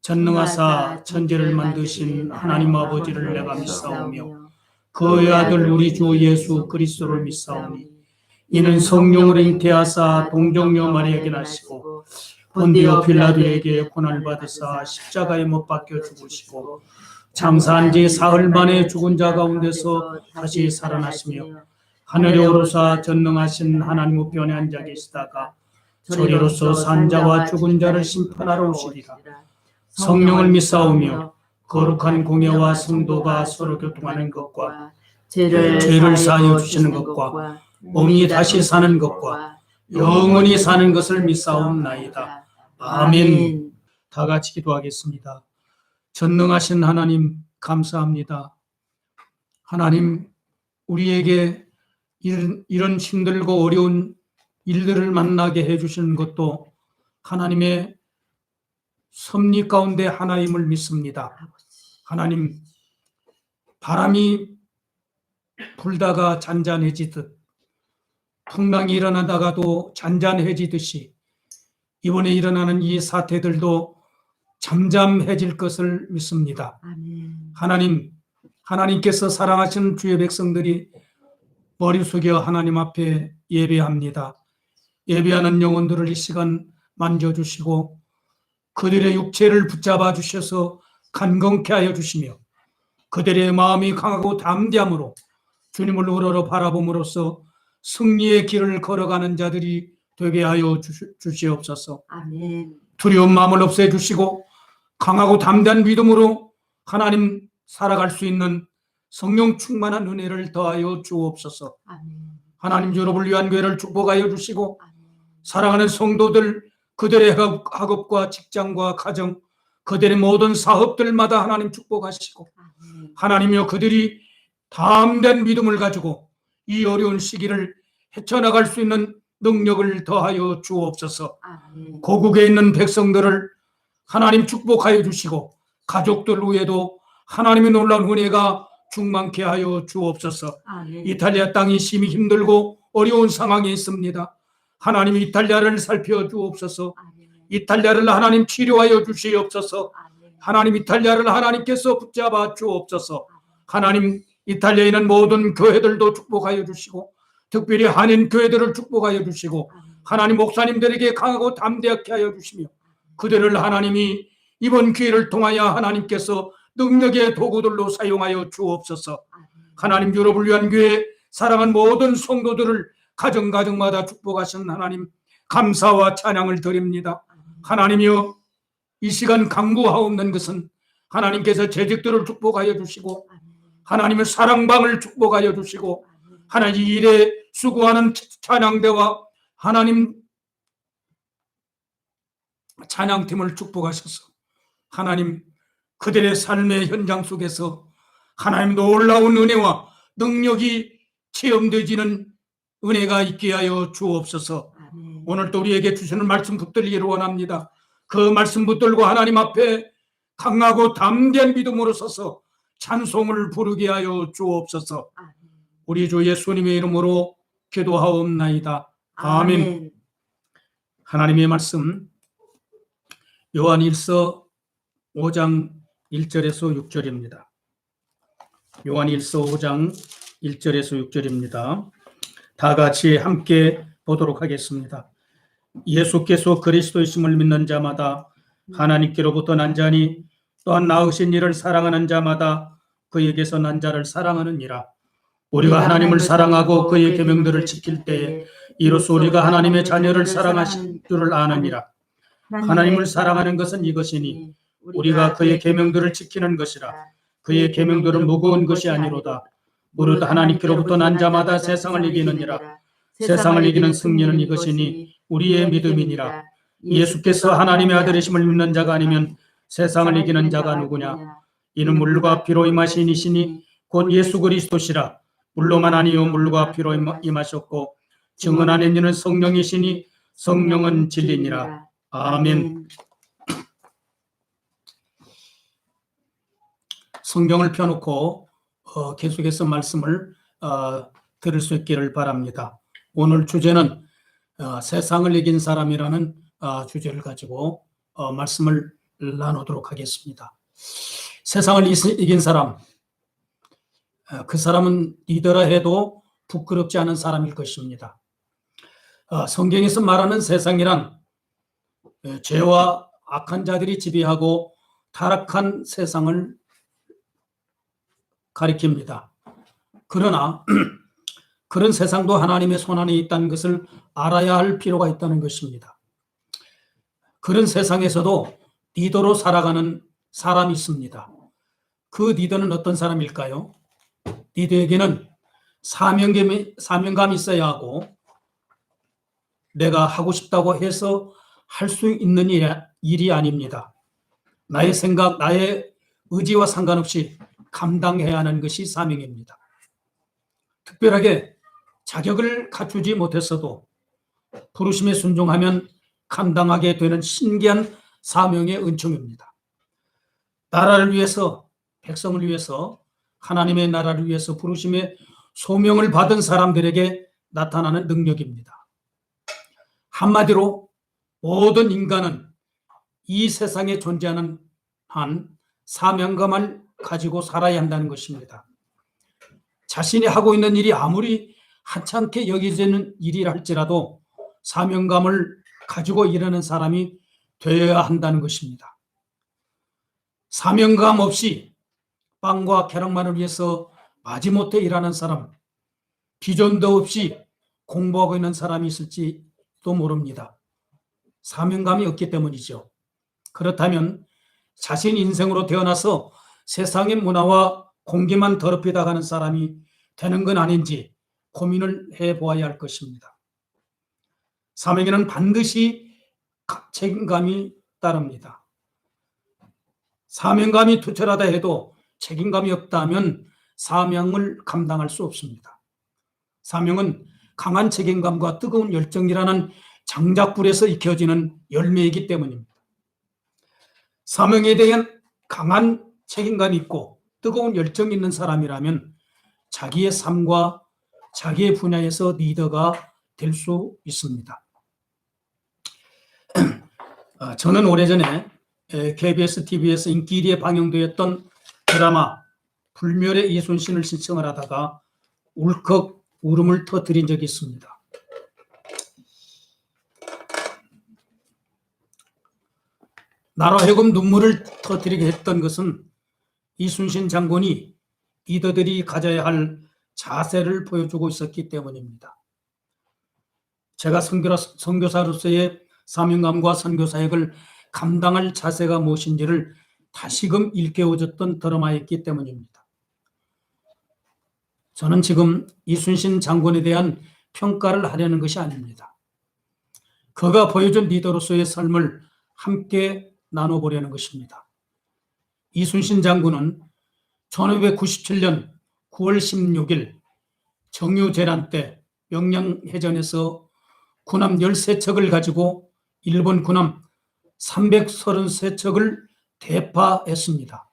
전능하사 천지를 만드신 하나님 아버지를 내가 믿사오며 그의 아들 우리 주 예수 그리스도를 믿사오니 이는 성령으로 잉태하사 동정녀 마리아에게 나시고 본디오 빌라도에게 고난을 받으사 십자가에 못 박혀 죽으시고 장사한 지 사흘 만에 죽은 자 가운데서 다시 살아나시며 하늘에 오르사 전능하신 하나님 우편에 앉아 계시다가 저리로서 산 자와 죽은 자를 심판하러 오시리라. 성령을 믿사오며 거룩한 공예와 성도가 서로 교통하는 것과 죄를 사하여 주시는 것과 몸이 다시 사는 것과 영원히 사는 것을 믿사옵나이다. 아멘. 다 같이 기도하겠습니다. 전능하신 하나님 감사합니다. 하나님 우리에게 이런 힘들고 어려운 일들을 만나게 해주시는 것도 하나님의 섭리 가운데 하나임을 믿습니다. 하나님 바람이 불다가 잔잔해지듯 풍랑이 일어나다가도 잔잔해지듯이 이번에 일어나는 이 사태들도 잠잠해질 것을 믿습니다. 아멘. 하나님께서 사랑하시는 주의 백성들이 머리 숙여 하나님 앞에 예배합니다. 예배하는 영혼들을 이 시간 만져주시고 그들의 육체를 붙잡아 주셔서 간건케 하여 주시며 그들의 마음이 강하고 담대함으로 주님을 우러러 바라봄으로써 승리의 길을 걸어가는 자들이 되게 하여 주시옵소서. 아멘. 두려운 마음을 없애주시고 강하고 담대한 믿음으로 하나님 살아갈 수 있는 성령 충만한 은혜를 더하여 주옵소서. 아멘. 하나님 유럽을 위한 교회를 축복하여 주시고 아멘. 사랑하는 성도들 그들의 학업과 직장과 가정 그들의 모든 사업들마다 하나님 축복하시고 아멘. 하나님이여 그들이 담대한 믿음을 가지고 이 어려운 시기를 헤쳐나갈 수 있는 능력을 더하여 주옵소서. 아멘. 고국에 있는 백성들을 하나님 축복하여 주시고 가족들 위에도 하나님의 놀라운 은혜가 충만케 하여 주옵소서. 아멘. 이탈리아 땅이 심히 힘들고 어려운 상황에 있습니다. 하나님 이탈리아를 살펴주옵소서. 아멘. 이탈리아를 하나님 치료하여 주시옵소서. 아멘. 하나님 이탈리아를 하나님께서 붙잡아 주옵소서. 하나님 이탈리아에 있는 모든 교회들도 축복하여 주시고 특별히 한인 교회들을 축복하여 주시고 하나님 목사님들에게 강하고 담대하게 하여 주시며 그들을 하나님이 이번 기회를 통하여 하나님께서 능력의 도구들로 사용하여 주옵소서. 하나님 유럽을 위한 교회 사랑하는 모든 성도들을 가정가정마다 축복하신 하나님 감사와 찬양을 드립니다. 하나님이여 이 시간 강구하옵는 것은 하나님께서 재직들을 축복하여 주시고 하나님의 사랑방을 축복하여 주시고 하나님 일에 수고하는 찬양대와 하나님 찬양팀을 축복하셔서 하나님 그들의 삶의 현장 속에서 하나님 놀라운 은혜와 능력이 체험되지는 은혜가 있게 하여 주옵소서. 아멘. 오늘도 우리에게 주시는 말씀 붙들기를 원합니다. 그 말씀 붙들고 하나님 앞에 강하고 담대한 믿음으로 서서 찬송을 부르게 하여 주옵소서. 아멘. 우리 주 예수님의 이름으로 기도하옵나이다. 아멘. 아멘. 하나님의 말씀 요한일서 5장 1절에서 6절입니다. 요한일서 5장 1절에서 6절입니다. 다 같이 함께 보도록 하겠습니다. 예수께서 그리스도이심을 믿는 자마다 하나님께로부터 난 자니 또한 낳으신 이를 사랑하는 자마다 그에게서 난 자를 사랑하느니라. 우리가 하나님을 사랑하고 그의 계명들을 지킬 때에 이로써 우리가 하나님의 자녀를 사랑하신 줄을 아느니라. 하나님을 사랑하는 것은 이것이니 우리가 그의 계명들을 지키는 것이라. 그의 계명들은 무거운 것이 아니로다. 무릇 하나님께로부터 난 자마다 세상을 이기느니라. 세상을 이기는 승리는 이것이니 우리의 믿음이니라. 예수께서 하나님의 아들이심을 믿는 자가 아니면 세상을 이기는 자가 누구냐? 이는 물과 피로 임하신 이시니 곧 예수 그리스도시라. 물로만 아니요 물과 피로 임하셨고 증언하는 이는 성령이시니 성령은 진리니라. 아멘. 성경을 펴놓고 계속해서 말씀을 들을 수 있기를 바랍니다. 오늘 주제는 세상을 이긴 사람이라는 주제를 가지고 말씀을 나누도록 하겠습니다. 세상을 이긴 사람, 그 사람은 리더라 해도 부끄럽지 않은 사람일 것입니다. 성경에서 말하는 세상이란 죄와 악한 자들이 지배하고 타락한 세상을 가리킵니다. 그러나 그런 세상도 하나님의 손안에 있다는 것을 알아야 할 필요가 있다는 것입니다. 그런 세상에서도 리더로 살아가는 사람이 있습니다. 그 리더는 어떤 사람일까요? 리더에게는 사명감이 있어야 하고 내가 하고 싶다고 해서 할 수 있는 일이 아닙니다. 나의 생각, 나의 의지와 상관없이 감당해야 하는 것이 사명입니다. 특별하게 자격을 갖추지 못했어도 부르심에 순종하면 감당하게 되는 신기한 사명의 은총입니다. 나라를 위해서, 백성을 위해서, 하나님의 나라를 위해서 부르심의 소명을 받은 사람들에게 나타나는 능력입니다. 한마디로 모든 인간은 이 세상에 존재하는 한 사명감을 가지고 살아야 한다는 것입니다. 자신이 하고 있는 일이 아무리 하찮게 여겨지는 일이라 할지라도 사명감을 가지고 일하는 사람이 되어야 한다는 것입니다. 사명감 없이 빵과 계란만을 위해서 마지못해 일하는 사람, 비전도 없이 공부하고 있는 사람이 있을지도 모릅니다. 사명감이 없기 때문이죠. 그렇다면 자신 인생으로 태어나서 세상의 문화와 공기만 더럽히다 가는 사람이 되는 건 아닌지 고민을 해보아야 할 것입니다. 사명에는 반드시 책임감이 따릅니다. 사명감이 투철하다 해도 책임감이 없다면 사명을 감당할 수 없습니다. 사명은 강한 책임감과 뜨거운 열정이라는 장작불에서 익혀지는 열매이기 때문입니다. 사명에 대한 강한 책임감이 있고 뜨거운 열정이 있는 사람이라면 자기의 삶과 자기의 분야에서 리더가 될 수 있습니다. 저는 오래전에 KBS TV에서 인기 1위에 방영되었던 드라마 불멸의 이순신을 시청을 하다가 울컥 울음을 터뜨린 적이 있습니다. 나로 하여금 눈물을 터뜨리게 했던 것은 이순신 장군이 리더들이 가져야 할 자세를 보여주고 있었기 때문입니다. 제가 선교사로서의 사명감과 선교 사역을 감당할 자세가 무엇인지를 다시금 일깨워줬던 드라마였기 때문입니다. 저는 지금 이순신 장군에 대한 평가를 하려는 것이 아닙니다. 그가 보여준 리더로서의 삶을 함께 나눠보려는 것입니다. 이순신 장군은 1597년 9월 16일 정유재난 때 명량해전에서 군함 13척을 가지고 일본 군함 333척을 대파했습니다.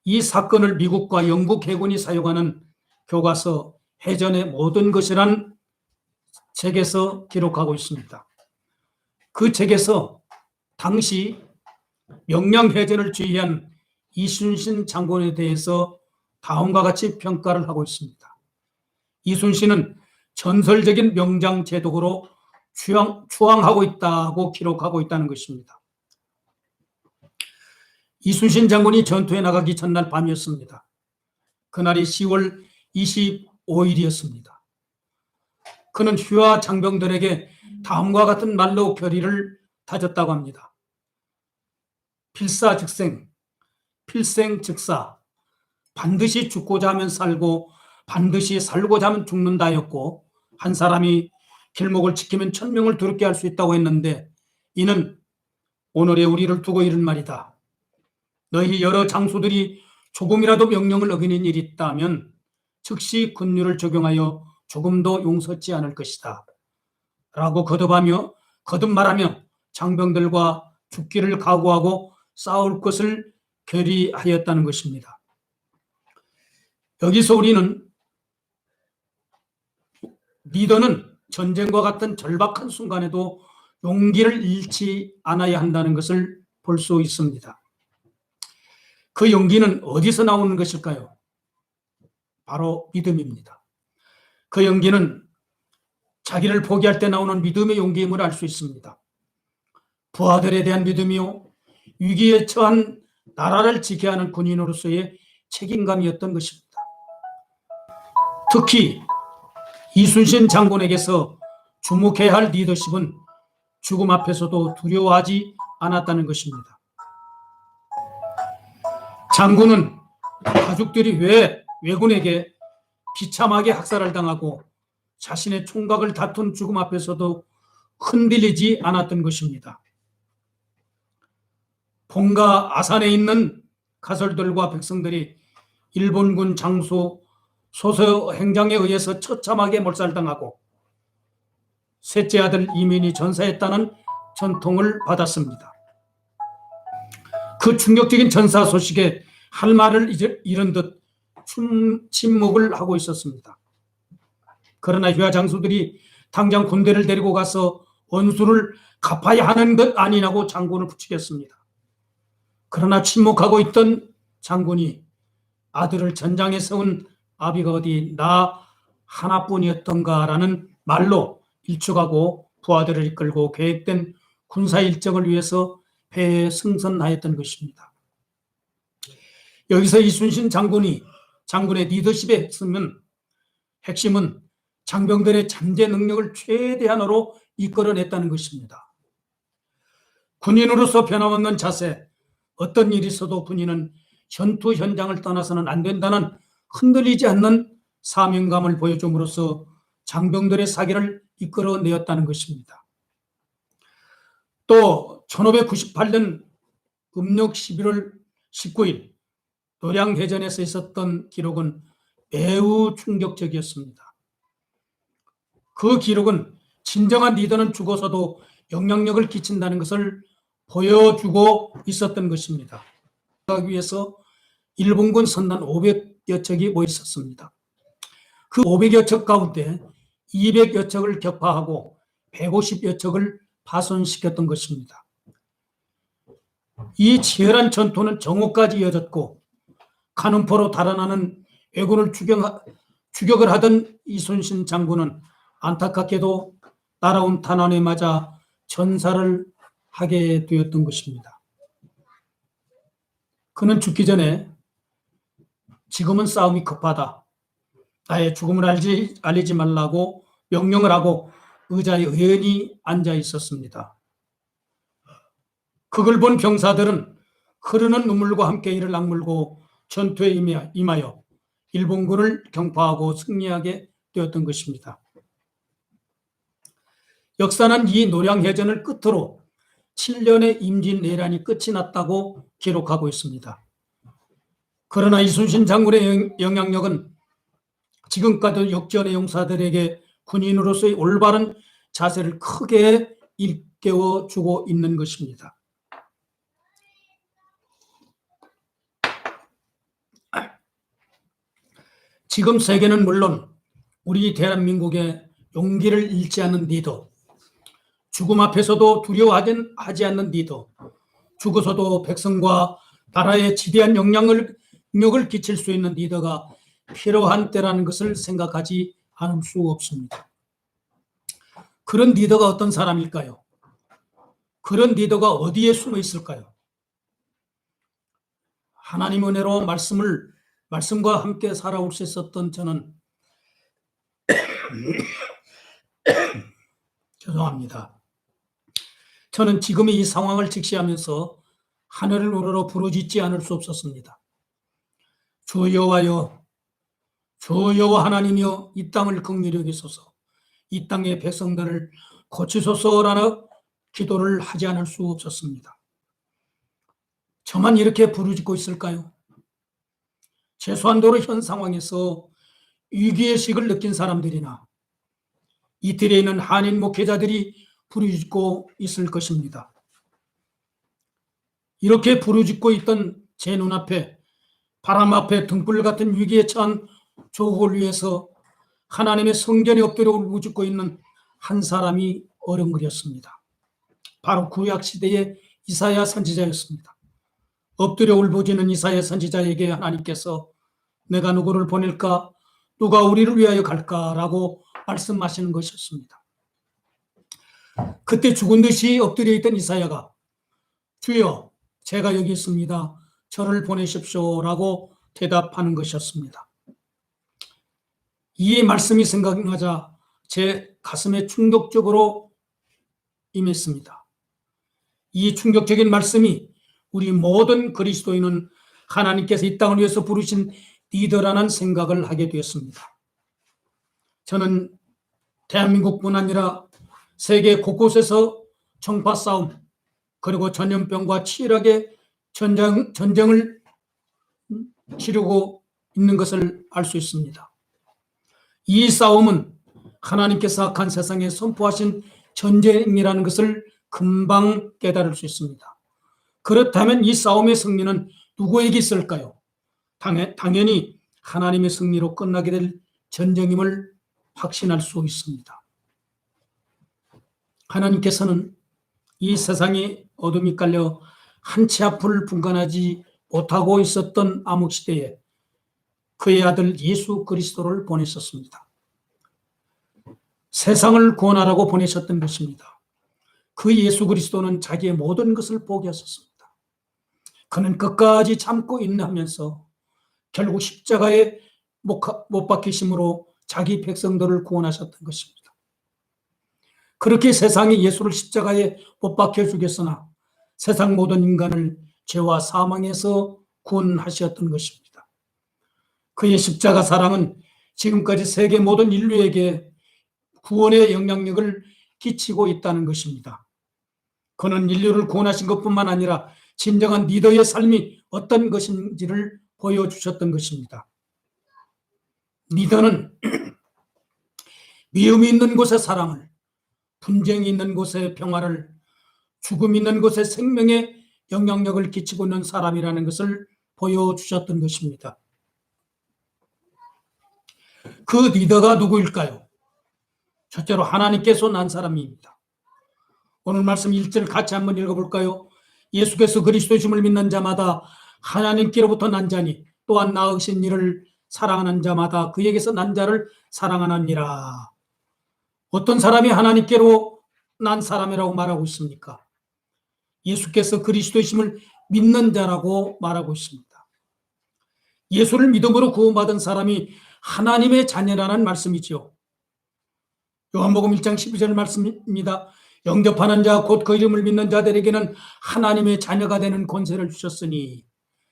이 사건을 미국과 영국 해군이 사용하는 교과서 해전의 모든 것이란 책에서 기록하고 있습니다. 그 책에서 당시 명량해전을 지휘한 이순신 장군에 대해서 다음과 같이 평가를 하고 있습니다. 이순신은 전설적인 명장 제독으로 추앙하고 있다고 기록하고 있다는 것입니다. 이순신 장군이 전투에 나가기 전날 밤이었습니다. 그날이 10월 25일이었습니다. 그는 휴하 장병들에게 다음과 같은 말로 결의를 다졌다고 합니다. 필사즉생, 필생즉사, 반드시 죽고자 하면 살고 반드시 살고자 하면 죽는다였고, 한 사람이 길목을 지키면 1000명을 두렵게 할 수 있다고 했는데 이는 오늘의 우리를 두고 이른 말이다. 너희 여러 장수들이 조금이라도 명령을 어기는 일이 있다면 즉시 군율을 적용하여 조금도 용서치 않을 것이다 라고 거듭말하며 장병들과 죽기를 각오하고 싸울 것을 결의하였다는 것입니다. 여기서 우리는 리더는 전쟁과 같은 절박한 순간에도 용기를 잃지 않아야 한다는 것을 볼 수 있습니다. 그 용기는 어디서 나오는 것일까요? 바로 믿음입니다. 그 용기는 자기를 포기할 때 나오는 믿음의 용기임을 알 수 있습니다. 부하들에 대한 믿음이요, 위기에 처한 나라를 지켜야 하는 군인으로서의 책임감이었던 것입니다. 특히 이순신 장군에게서 주목해야 할 리더십은 죽음 앞에서도 두려워하지 않았다는 것입니다. 장군은 가족들이 왜 왜군에게 비참하게 학살을 당하고 자신의 총각을 다툰 죽음 앞에서도 흔들리지 않았던 것입니다. 본가 아산에 있는 가설들과 백성들이 일본군 장수 소서 행장에 의해서 처참하게 몰살당하고 셋째 아들 이민이 전사했다는 전통을 받았습니다. 그 충격적인 전사 소식에 할 말을 잃은 듯 침묵을 하고 있었습니다. 그러나 휴하 장수들이 당장 군대를 데리고 가서 원수를 갚아야 하는 것 아니냐고 장군을 부추겼습니다. 그러나 침묵하고 있던 장군이 아들을 전장에 세운 아비가 어디 나 하나뿐이었던가라는 말로 일축하고 부하들을 이끌고 계획된 군사 일정을 위해서 배에 승선하였던 것입니다. 여기서 이순신 장군의 리더십의 핵심은 장병들의 잠재 능력을 최대한으로 이끌어냈다는 것입니다. 군인으로서 변함없는 자세, 어떤 일이 있어도 군인은 전투 현장을 떠나서는 안 된다는 흔들리지 않는 사명감을 보여줌으로써 장병들의 사기를 이끌어내었다는 것입니다. 또 1598년 음력 11월 19일 노량해전에서 있었던 기록은 매우 충격적이었습니다. 그 기록은 진정한 리더는 죽어서도 영향력을 끼친다는 것을 보여주고 있었던 것입니다. 하기 위해서 일본군 선단 500여 척이 모여 있었습니다. 그 500여 척 가운데 200여 척을 격파하고 150여 척을 파손시켰던 것입니다. 이 치열한 전투는 정오까지 이어졌고 간음포로 달아나는 왜군을 추격을 하던 이순신 장군은 안타깝게도 날아온 탄환에 맞아 전사를 하게 되었던 것입니다. 그는 죽기 전에 지금은 싸움이 급하다, 나의 죽음을 알리지 말라고 명령을 하고 의자에 의연히 앉아 있었습니다. 그걸 본 병사들은 흐르는 눈물과 함께 이를 악물고 전투에 임하여 일본군을 격파하고 승리하게 되었던 것입니다. 역사는 이 노량해전을 끝으로 7년의 임진왜란이 끝이 났다고 기록하고 있습니다. 그러나 이순신 장군의 영향력은 지금까지 역전의 용사들에게 군인으로서의 올바른 자세를 크게 일깨워주고 있는 것입니다. 지금 세계는 물론 우리 대한민국의 용기를 잃지 않는 리더, 죽음 앞에서도 두려워하지 않는 리더, 죽어서도 백성과 나라에 지대한 영향력을 끼칠 수 있는 리더가 필요한 때라는 것을 생각하지 않을 수 없습니다. 그런 리더가 어떤 사람일까요? 그런 리더가 어디에 숨어 있을까요? 하나님 은혜로 말씀과 함께 살아올 수 있었던 저는 죄송합니다. 저는 지금의 이 상황을 직시하면서 하늘을 우러러 부르짖지 않을 수 없었습니다. 주 여호와여, 주 여호와 하나님이여, 이 땅을 긍휼히 여기소서, 이 땅의 백성들을 고치소서라는 기도를 하지 않을 수 없었습니다. 저만 이렇게 부르짖고 있을까요? 최소한도로 현 상황에서 위기의식을 느낀 사람들이나 이태리에 있는 한인 목회자들이 부르짖고 있을 것입니다. 이렇게 부르짖고 있던 제 눈앞에 바람 앞에 등불 같은 위기에 처한 조국을 위해서 하나님의 성전에 엎드려 울부짖고 있는 한 사람이 어른거렸습니다. 바로 구약시대의 이사야 선지자였습니다. 엎드려 울부짖는 이사야 선지자에게 하나님께서 내가 누구를 보낼까? 누가 우리를 위하여 갈까라고 말씀하시는 것이었습니다. 그때 죽은 듯이 엎드려 있던 이사야가 주여 제가 여기 있습니다. 저를 보내십시오라고 대답하는 것이었습니다. 이 말씀이 생각나자 제 가슴에 충격적으로 임했습니다. 이 충격적인 말씀이 우리 모든 그리스도인은 하나님께서 이 땅을 위해서 부르신 리더라는 생각을 하게 되었습니다. 저는 대한민국뿐 아니라 세계 곳곳에서 청파 싸움 그리고 전염병과 치열하게 전쟁을 치르고 있는 것을 알 수 있습니다. 이 싸움은 하나님께서 악한 세상에 선포하신 전쟁이라는 것을 금방 깨달을 수 있습니다. 그렇다면 이 싸움의 승리는 누구에게 있을까요? 당연히 하나님의 승리로 끝나게 될 전쟁임을 확신할 수 있습니다. 하나님께서는 이 세상에 어둠이 깔려 한치 앞을 분간하지 못하고 있었던 암흑시대에 그의 아들 예수 그리스도를 보내셨습니다. 세상을 구원하라고 보내셨던 것입니다. 그 예수 그리스도는 자기의 모든 것을 포기하셨습니다. 그는 끝까지 참고 인내하면서 결국 십자가에 못 박히심으로 자기 백성들을 구원하셨던 것입니다. 그렇게 세상이 예수를 십자가에 못 박혀 죽였으나 세상 모든 인간을 죄와 사망에서 구원하셨던 것입니다. 그의 십자가 사랑은 지금까지 세계 모든 인류에게 구원의 영향력을 끼치고 있다는 것입니다. 그는 인류를 구원하신 것뿐만 아니라 진정한 리더의 삶이 어떤 것인지를 보여주셨던 것입니다. 리더는 미움이 있는 곳에 사랑을, 분쟁이 있는 곳에 평화를, 죽음이 있는 곳에 생명의 영향력을 끼치고 있는 사람이라는 것을 보여주셨던 것입니다. 그 리더가 누구일까요? 첫째로 하나님께서 난 사람입니다. 오늘 말씀 1절 같이 한번 읽어볼까요? 예수께서 그리스도이심을 믿는 자마다 하나님께로부터 난 자니 또한 낳으신 이를 사랑하는 자마다 그에게서 난 자를 사랑하느니라. 어떤 사람이 하나님께로 난 사람이라고 말하고 있습니까? 예수께서 그리스도이심을 믿는 자라고 말하고 있습니다. 예수를 믿음으로 구원받은 사람이 하나님의 자녀라는 말씀이죠. 요한복음 1장 12절 말씀입니다. 영접하는 자 곧 그 이름을 믿는 자들에게는 하나님의 자녀가 되는 권세를 주셨으니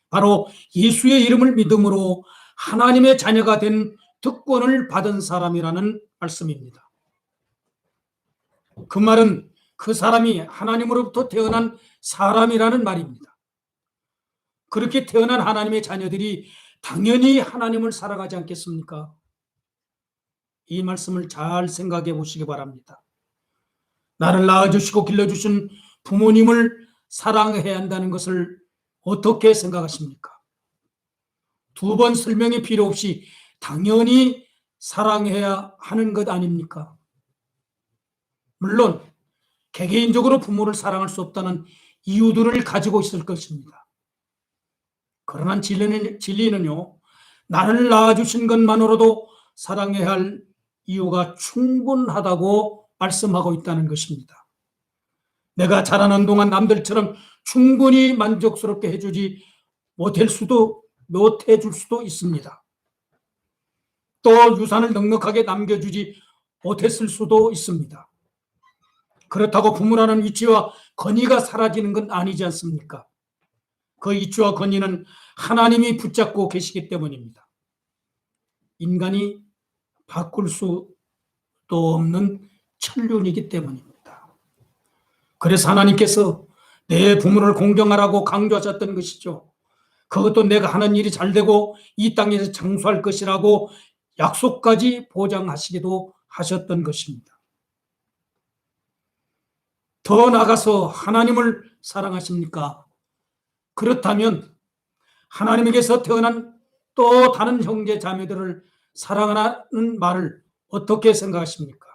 바로 예수의 이름을 믿음으로 하나님의 자녀가 된 특권을 받은 사람이라는 말씀입니다. 그 말은 그 사람이 하나님으로부터 태어난 사람이라는 말입니다. 그렇게 태어난 하나님의 자녀들이 당연히 하나님을 살아가지 않겠습니까? 이 말씀을 잘 생각해 보시기 바랍니다. 나를 낳아주시고 길러주신 부모님을 사랑해야 한다는 것을 어떻게 생각하십니까? 두 번 설명이 필요 없이 당연히 사랑해야 하는 것 아닙니까? 물론 개개인적으로 부모를 사랑할 수 없다는 이유들을 가지고 있을 것입니다. 그러나 진리는요, 나를 낳아주신 것만으로도 사랑해야 할 이유가 충분하다고 말씀하고 있다는 것입니다. 내가 자라는 동안 남들처럼 충분히 만족스럽게 해주지 못해줄 수도 있습니다. 또 유산을 넉넉하게 남겨주지 못했을 수도 있습니다. 그렇다고 부모라는 위치와 권위가 사라지는 건 아니지 않습니까? 그 위치와 권위는 하나님이 붙잡고 계시기 때문입니다. 인간이 바꿀 수도 없는 천륜이기 때문입니다. 그래서 하나님께서 내 부모를 공경하라고 강조하셨던 것이죠. 그것도 내가 하는 일이 잘 되고 이 땅에서 장수할 것이라고 약속까지 보장하시기도 하셨던 것입니다. 더 나아가서 하나님을 사랑하십니까? 그렇다면 하나님에게서 태어난 또 다른 형제 자매들을 사랑하는 말을 어떻게 생각하십니까?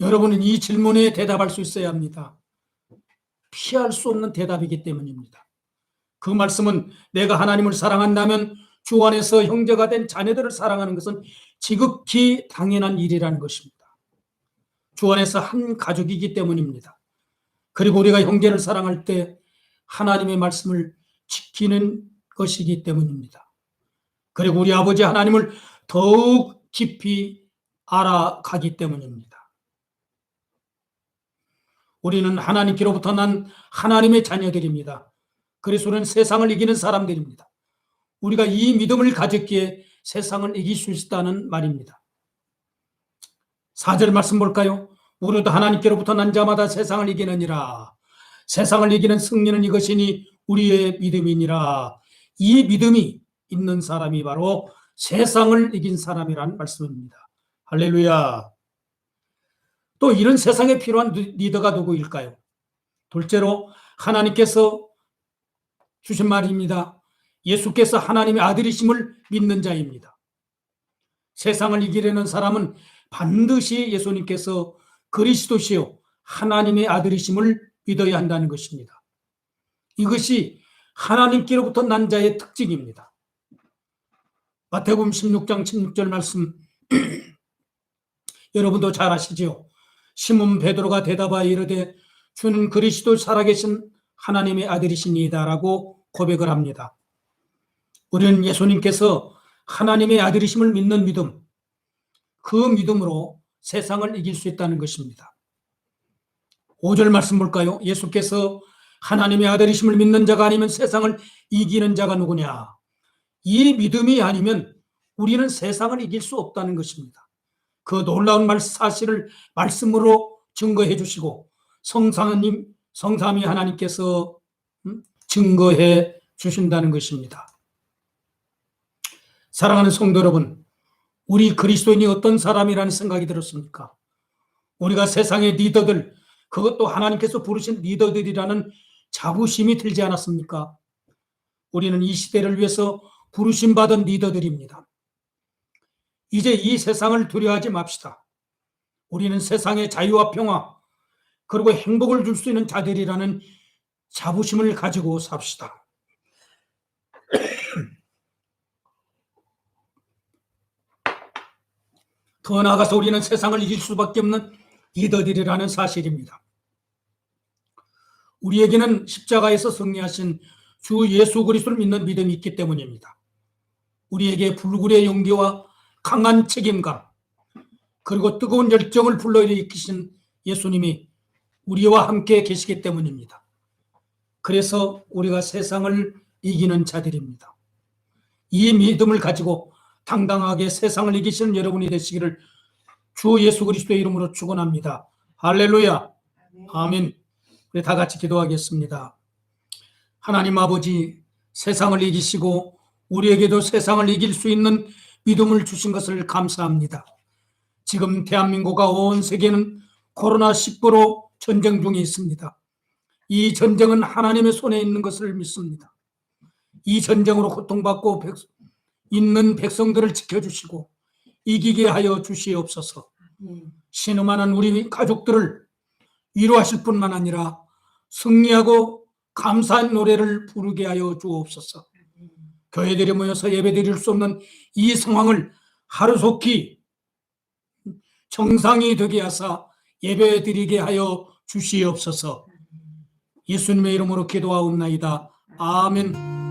여러분은 이 질문에 대답할 수 있어야 합니다. 피할 수 없는 대답이기 때문입니다. 그 말씀은 내가 하나님을 사랑한다면 주 안에서 형제가 된 자녀들을 사랑하는 것은 지극히 당연한 일이라는 것입니다. 주 안에서 한 가족이기 때문입니다. 그리고 우리가 형제를 사랑할 때 하나님의 말씀을 지키는 것이기 때문입니다. 그리고 우리 아버지 하나님을 더욱 깊이 알아가기 때문입니다. 우리는 하나님께로부터 난 하나님의 자녀들입니다. 그래서 우리는 세상을 이기는 사람들입니다. 우리가 이 믿음을 가졌기에 세상을 이길 수 있다는 말입니다. 4절 말씀 볼까요? 우리도 하나님께로부터 난 자마다 세상을 이기느니라. 세상을 이기는 승리는 이것이니 우리의 믿음이니라. 이 믿음이 있는 사람이 바로 세상을 이긴 사람이라는 말씀입니다. 할렐루야. 또 이런 세상에 필요한 리더가 누구일까요? 둘째로 하나님께서 주신 말입니다. 예수께서 하나님의 아들이심을 믿는 자입니다. 세상을 이기려는 사람은 반드시 예수님께서 그리스도시요 하나님의 아들이심을 믿어야 한다는 것입니다. 이것이 하나님께로부터 난 자의 특징입니다. 마태복음 16장 16절 말씀 여러분도 잘 아시지요? 시몬 베드로가 대답하여 이르되 주는 그리스도 살아계신 하나님의 아들이시니이다라고 고백을 합니다. 우리는 예수님께서 하나님의 아들이심을 믿는 믿음, 그 믿음으로 세상을 이길 수 있다는 것입니다. 5절 말씀 볼까요? 예수께서 하나님의 아들이심을 믿는 자가 아니면 세상을 이기는 자가 누구냐? 이 믿음이 아니면 우리는 세상을 이길 수 없다는 것입니다. 그 놀라운 사실을 말씀으로 증거해 주시고 성삼위 하나님께서 증거해 주신다는 것입니다. 사랑하는 성도 여러분, 우리 그리스도인이 어떤 사람이라는 생각이 들었습니까? 우리가 세상의 리더들, 그것도 하나님께서 부르신 리더들이라는 자부심이 들지 않았습니까? 우리는 이 시대를 위해서 부르심받은 리더들입니다. 이제 이 세상을 두려워하지 맙시다. 우리는 세상의 자유와 평화, 그리고 행복을 줄 수 있는 자들이라는 자부심을 가지고 삽시다. 더 나아가서 우리는 세상을 이길 수밖에 없는 리더들이라는 사실입니다. 우리에게는 십자가에서 승리하신 주 예수 그리스도를 믿는 믿음이 있기 때문입니다. 우리에게 불굴의 용기와 강한 책임감, 그리고 뜨거운 열정을 불러일으키신 예수님이 우리와 함께 계시기 때문입니다. 그래서 우리가 세상을 이기는 자들입니다. 이 믿음을 가지고 당당하게 세상을 이기시는 여러분이 되시기를 주 예수 그리스도의 이름으로 축원합니다. 할렐루야. 아멘. 우리 다 같이 기도하겠습니다. 하나님 아버지, 세상을 이기시고 우리에게도 세상을 이길 수 있는 믿음을 주신 것을 감사합니다. 지금 대한민국과 온 세계는 코로나19로 전쟁 중에 있습니다. 이 전쟁은 하나님의 손에 있는 것을 믿습니다. 이 전쟁으로 고통받고 있는 백성들을 지켜주시고 이기게 하여 주시옵소서. 신음하는 우리 가족들을 위로하실 뿐만 아니라 승리하고 감사한 노래를 부르게 하여 주옵소서. 교회들이 모여서 예배드릴 수 없는 이 상황을 하루속히 정상이 되게 하사 예배드리게 하여 주시옵소서. 예수님의 이름으로 기도하옵나이다. 아멘.